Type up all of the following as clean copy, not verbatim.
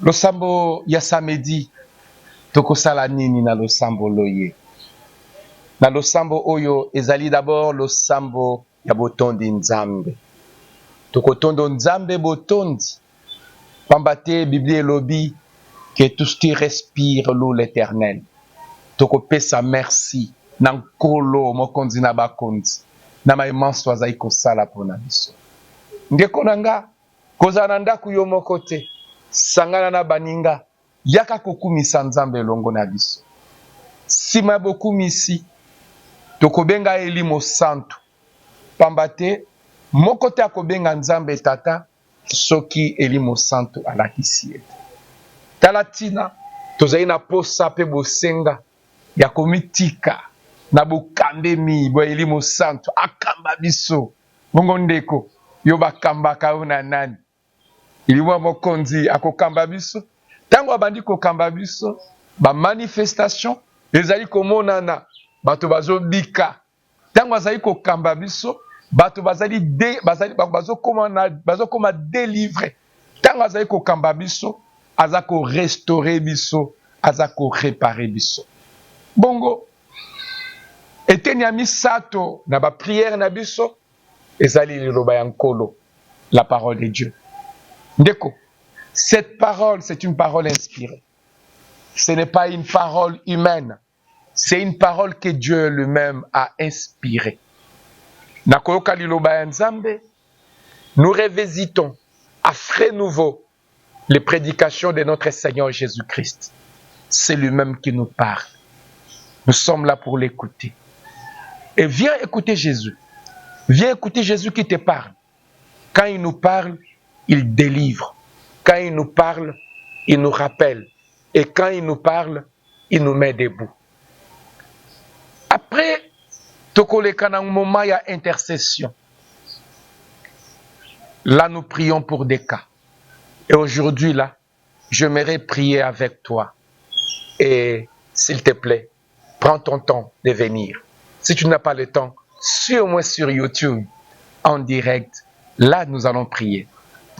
Losambo ya samedi tokosala nini na losambo loye. Na losambo oyo ezali d'abord losambo ya botondi nzambe. Tokotondo nzambe botondi. Pambate Biblie elobi que tout ce qui respire loue l'Éternel. Tokopesa merci na nkolo mokonzi na bakonzi. Na maimanso azali kosala pona biso. Ndeko nanga kozana ndaku yo moko te. Sangana na baninga yaka kokumisa nzambe elongo na biso. Sima bokumisi tokobenga elimo santo. Pambate moko te akobenga nzambe tata soki elimo santo alakisi ete. Talatina tozali na posa pe bosenga ya komitika na bokambemi bo elimo santo akamba biso. Bongo ndeko yo bakambaka una nani? Iliwa mokonzi akokamba biso. Tango abandi kokamba biso ba manifestation ezali komonana bato bazobika. Tango azali kokamba biso bato bazokoma délivrer. Tango azali kokamba biso azako restaurer biso, azako réparer biso. Bongo eteni ya misato na ba prière na biso ezali liloba ya nkolo, la parole de Dieu. Ndeko, cette parole, c'est une parole inspirée. Ce n'est pas une parole humaine. C'est une parole que Dieu lui-même a inspirée. Nakoyoka liloba ya nzambe, nous revisitons à frais nouveaux les prédications de notre Seigneur Jésus-Christ. C'est lui-même qui nous parle. Nous sommes là pour l'écouter. Et viens écouter Jésus. Viens écouter Jésus qui te parle. Quand il nous parle, il délivre. Quand il nous parle, il nous rappelle. Et quand il nous parle, il nous met debout. Après, tokoleka na moment ya intercession. Là, nous prions pour des cas. Et aujourd'hui, là, j'aimerais prier avec toi. Et s'il te plaît, prends ton temps de venir. Si tu n'as pas le temps, suis-moi sur YouTube, en direct. Là, nous allons prier.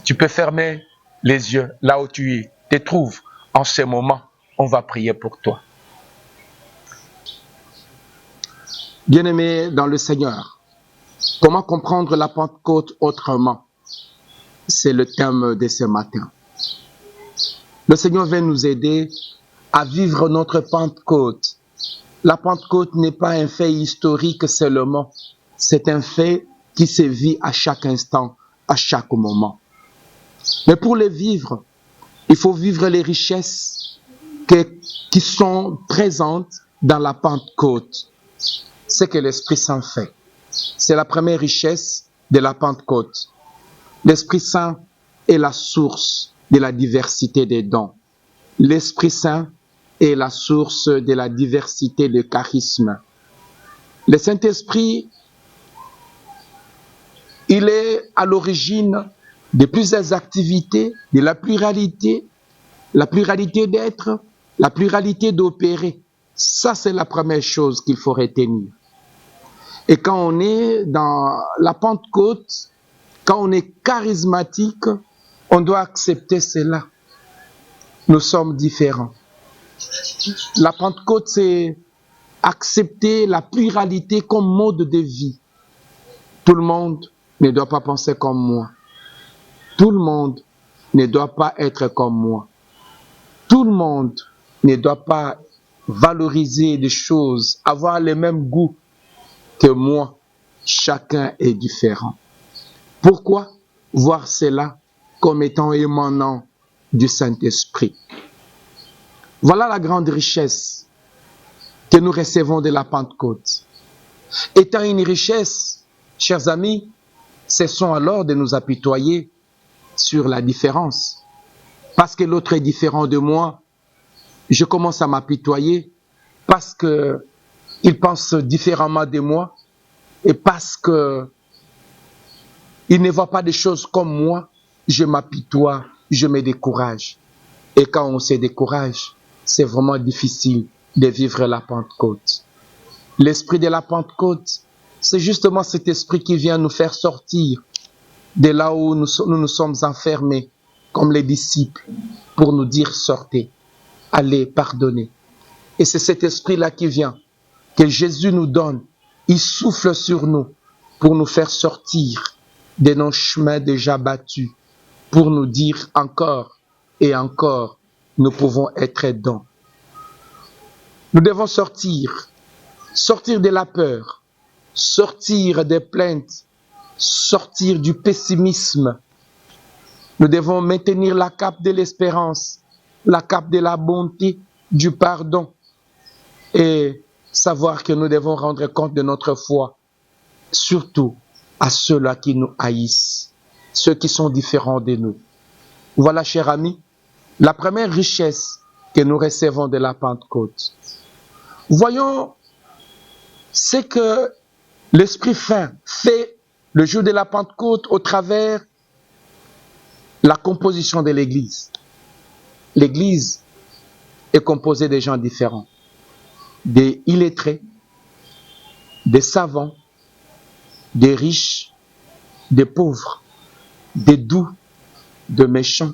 Tu peux fermer les yeux là où tu te trouves. En ce moment, on va prier pour toi. Bien-aimés dans le Seigneur, comment comprendre la Pentecôte autrement? C'est le thème de ce matin. Le Seigneur vient nous aider à vivre notre Pentecôte. La Pentecôte n'est pas un fait historique seulement. C'est un fait qui se vit à chaque instant, à chaque moment. Mais pour le vivre, il faut vivre les richesses qui sont présentes dans la Pentecôte. Ce que l'Esprit Saint fait. C'est la première richesse de la Pentecôte. L'Esprit Saint est la source de la diversité des dons. L'Esprit Saint est la source de la diversité des charismes. Le Saint-Esprit, il est à l'origine de plusieurs activités, de la pluralité d'être, la pluralité d'opérer. Ça, c'est la première chose qu'il faut retenir. Et quand on est dans la Pentecôte, quand on est charismatique, on doit accepter cela. Nous sommes différents. La Pentecôte, c'est accepter la pluralité comme mode de vie. Tout le monde ne doit pas penser comme moi. Tout le monde ne doit pas être comme moi. Tout le monde ne doit pas valoriser des choses, avoir le même goût que moi. Chacun est différent. Pourquoi voir cela comme étant émanant du Saint-Esprit? Voilà la grande richesse que nous recevons de la Pentecôte. Étant une richesse, chers amis, cessons alors de nous apitoyer sur la différence. Parce que l'autre est différent de moi, je commence à m'apitoyer parce qu'il pense différemment de moi et parce qu'il ne voit pas des choses comme moi, je m'apitoie, je me décourage. Et quand on se décourage, c'est vraiment difficile de vivre la Pentecôte. L'esprit de la Pentecôte, c'est justement cet esprit qui vient nous faire sortir de là où nous sommes enfermés comme les disciples, pour nous dire sortez, allez, pardonnez. Et c'est cet esprit-là qui vient, que Jésus nous donne. Il souffle sur nous pour nous faire sortir de nos chemins déjà battus, pour nous dire encore et encore, nous pouvons être aidants. Nous devons sortir de la peur, sortir des plaintes, sortir du pessimisme. Nous devons maintenir la cape de l'espérance, la cape de la bonté, du pardon et savoir que nous devons rendre compte de notre foi, surtout à ceux-là qui nous haïssent, ceux qui sont différents de nous. Voilà, chers amis, la première richesse que nous recevons de la Pentecôte. Voyons ce que l'Esprit Saint fait le jour de la Pentecôte au travers la composition de l'Église. L'Église est composée de gens différents, des illettrés, des savants, des riches, des pauvres, des doux, de méchants.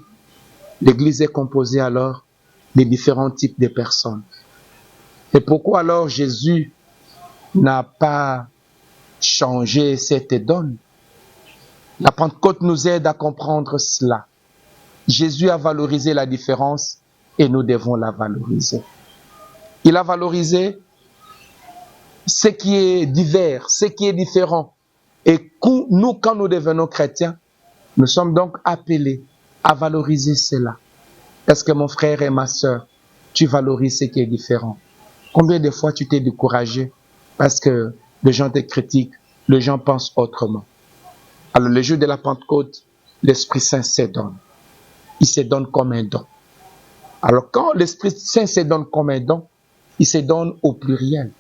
L'Église est composée alors de différents types de personnes. Et pourquoi alors Jésus n'a pas changé cette donne? La Pentecôte nous aide à comprendre cela. Jésus a valorisé la différence et nous devons la valoriser. Il a valorisé ce qui est divers, ce qui est différent. Et nous, quand nous devenons chrétiens, nous sommes donc appelés à valoriser cela. Est-ce que mon frère et ma sœur, tu valorises ce qui est différent? Combien de fois tu t'es découragé parce que les gens te critiquent, les gens pensent autrement? Alors le jour de la Pentecôte, l'Esprit Saint se donne. Il se donne comme un don. Alors quand l'Esprit Saint se donne comme un don, il se donne au pluriel.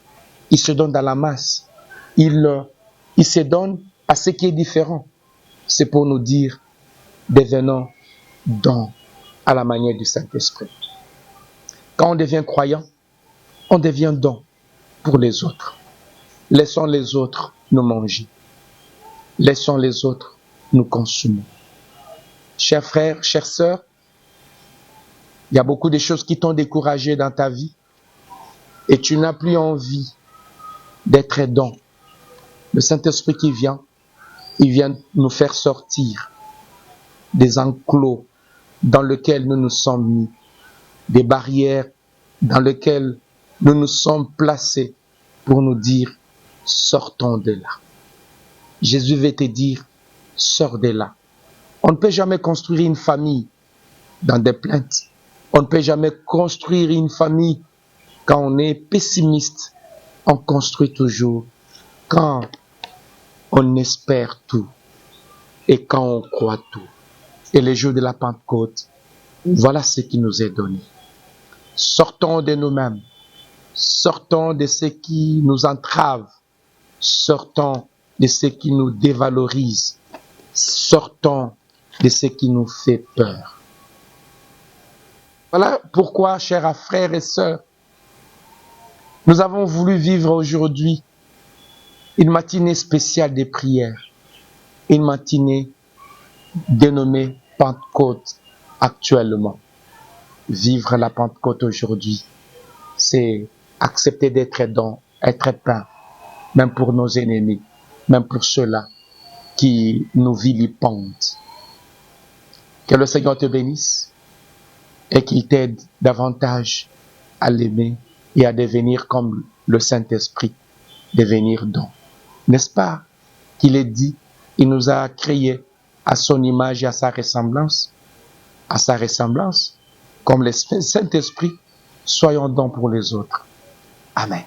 Il se donne dans la masse. Il se donne à ce qui est différent. C'est pour nous dire, devenons dons à la manière du Saint-Esprit. Quand on devient croyant, on devient don pour les autres. Laissons les autres nous manger. Laissons les autres nous consommer. Chers frères, chères sœurs, il y a beaucoup de choses qui t'ont découragé dans ta vie et tu n'as plus envie d'être aidant. Le Saint-Esprit qui vient, il vient nous faire sortir des enclos dans lesquels nous nous sommes mis, des barrières dans lesquelles nous nous sommes placés pour nous dire, sortons de là. Jésus veut te dire, sors de là. On ne peut jamais construire une famille dans des plaintes. On ne peut jamais construire une famille quand on est pessimiste. On construit toujours quand on espère tout et quand on croit tout. Et le jour de la Pentecôte, voilà ce qui nous est donné. Sortons de nous-mêmes. Sortons de ce qui nous entrave. Sortons de ce qui nous dévalorise. Sortons de ce qui nous fait peur. Voilà pourquoi, chers frères et sœurs, nous avons voulu vivre aujourd'hui une matinée spéciale de prière, une matinée dénommée Pentecôte actuellement. Vivre la Pentecôte aujourd'hui, c'est accepter d'être aidant, être peint, même pour nos ennemis, même pour ceux-là qui nous vilipendent. Que le Seigneur te bénisse et qu'il t'aide davantage à l'aimer et à devenir comme le Saint-Esprit, devenir don. N'est-ce pas qu'il est dit, il nous a créés à son image et à sa ressemblance, comme le Saint-Esprit, soyons dons pour les autres. Amen.